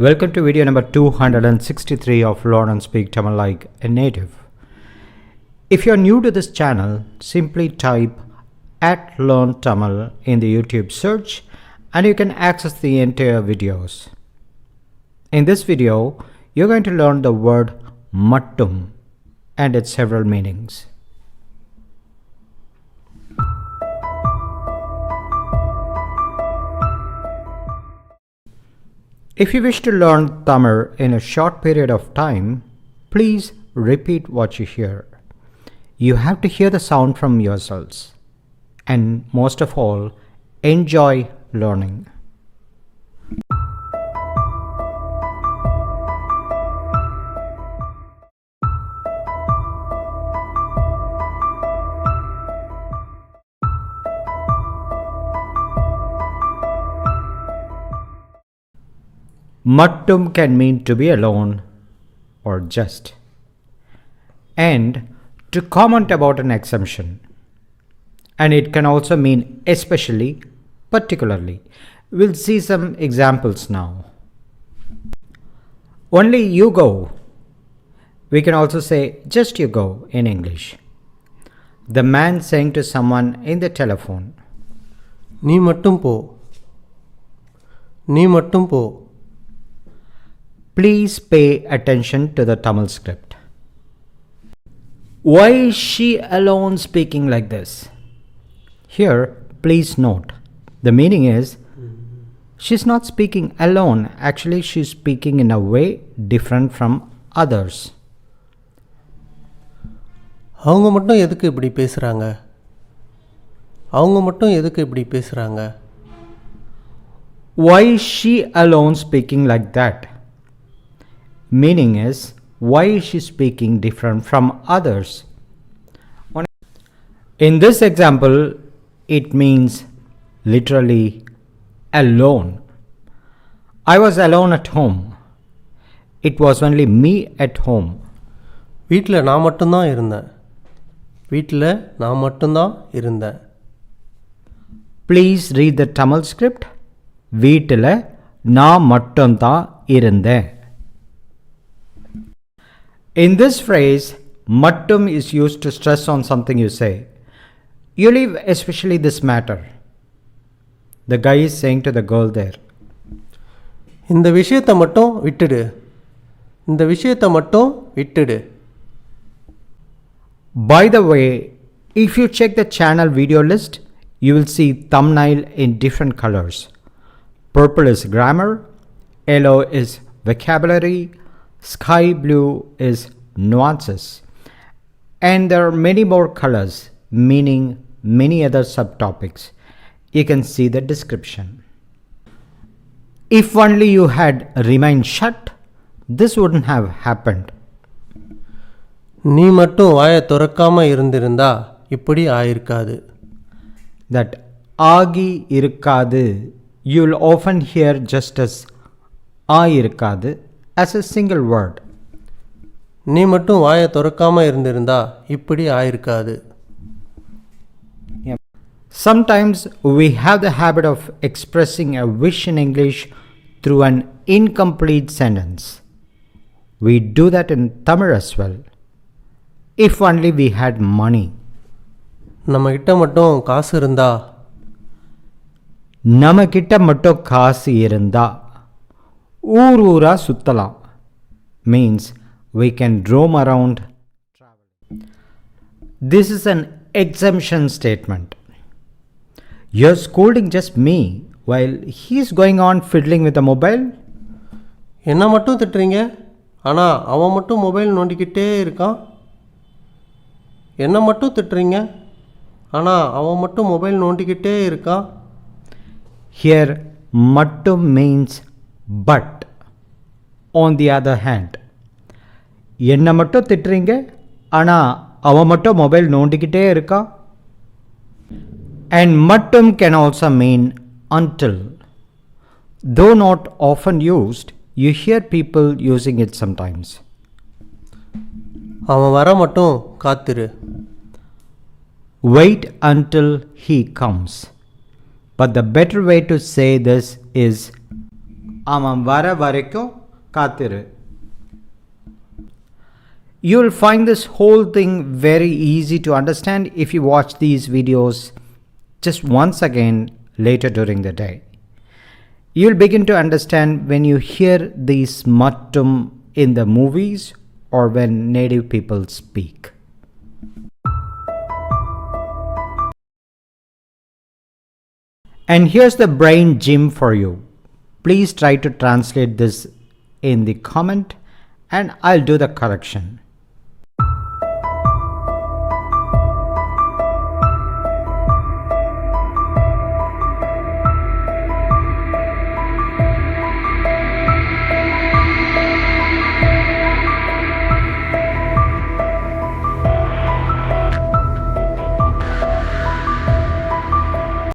Welcome to video number 263 of Learn and Speak Tamil Like a Native. If you're new to this channel, simply type @Learn Tamil in the YouTube search and you can access the entire videos. In this video, you're going to learn the word MATTUM and its several meanings. If you wish to learn Tamil in a short period of time, please repeat what you hear. You have to hear the sound from yourselves. And most of all, enjoy learning. Mattum can mean to be alone or just, and to comment about an exemption. And it can also mean especially, particularly. We'll see some examples now. Only you go. We can also say just you go in English. The man saying to someone in the telephone, "Nee mattum po. Nee mattum po." Please pay attention to the Tamil script. Why is she alone speaking like this? Here, please note, the meaning is, she's not speaking alone. Actually, she's speaking in a way different from others. அவங்க மட்டும் எதுக்கு இப்படி பேசுறாங்க? அவங்க மட்டும் எதுக்கு இப்படி பேசுறாங்க? Why is she alone speaking like that? Meaning is, why is she speaking different from others? In this example, it means literally alone. I was alone at home. It was only me at home. வீட்டில் நான் மட்டும்தான் இருந்தேன். வீட்டில் நான் மட்டும்தான் இருந்தேன். Please read the Tamil script. வீட்டில் நான் மட்டும்தான் இருந்தேன். In this phrase, mattum is used to stress on something you say. You leave especially this matter. The guy is saying to the girl there, இந்த விஷயத்தை மட்டும் விட்டுடு. இந்த விஷயத்தை மட்டும் விட்டுடு. By the way, if you check the channel video list, you will see thumbnail in different colors. Purple is grammar, yellow is vocabulary, sky blue is nuances, and there are many more colors meaning many other subtopics. You can see the description. If only you had remained shut, this wouldn't have happened. நீ மட்டும் வாயை திறக்காம இருந்திருந்தா இப்படி ஆயிருக்காது. That ஆகி இருக்காது you'll often hear just as ஆயிருக்காது as a single word. நீ மட்டும் வாயை திறக்காம இருந்திருந்தா இப்படி ஆயிருக்காது. Sometimes we have the habit of expressing a wish in English through an incomplete sentence. We do that in Tamil as well. If only we had money. நம்ம கிட்ட மட்டும் காசு இருந்தா. நம்ம கிட்ட மட்டும் காசு இருந்தா. ஊர் ஊரா சுத்தலாம் means we can roam around. This is an exemption statement. You're scolding just me while he's going on fiddling with the mobile. என்ன மட்டும் திட்டுறீங்க, ஆனால் அவன் மட்டும் மொபைல் நோண்டிக்கிட்டே இருக்கான். என்ன மட்டும் திட்டுறீங்க, ஆனால் அவன் மட்டும் மொபைல் நோண்டிக்கிட்டே இருக்கான். Here mattum means but. On the other hand, என்ன மட்டும் திட்டுறீங்க, ஆனால் அவன் மட்டும் மொபைல் நோண்டிக்கிட்டே இருக்கா. And mattum can also mean until. Though not often used, you hear people using it sometimes. அவன் வர மட்டும் காத்திரு. Wait until he comes. But the better way to say this is அவன் வர வரைக்கும் காத்திரு. You will find this whole thing very easy to understand if you watch these videos just once again later during the day. You'll begin to understand when you hear these mattum in the movies or when native people speak. And here's the brain gym for you. Please try to translate this in the comment and I'll do the correction.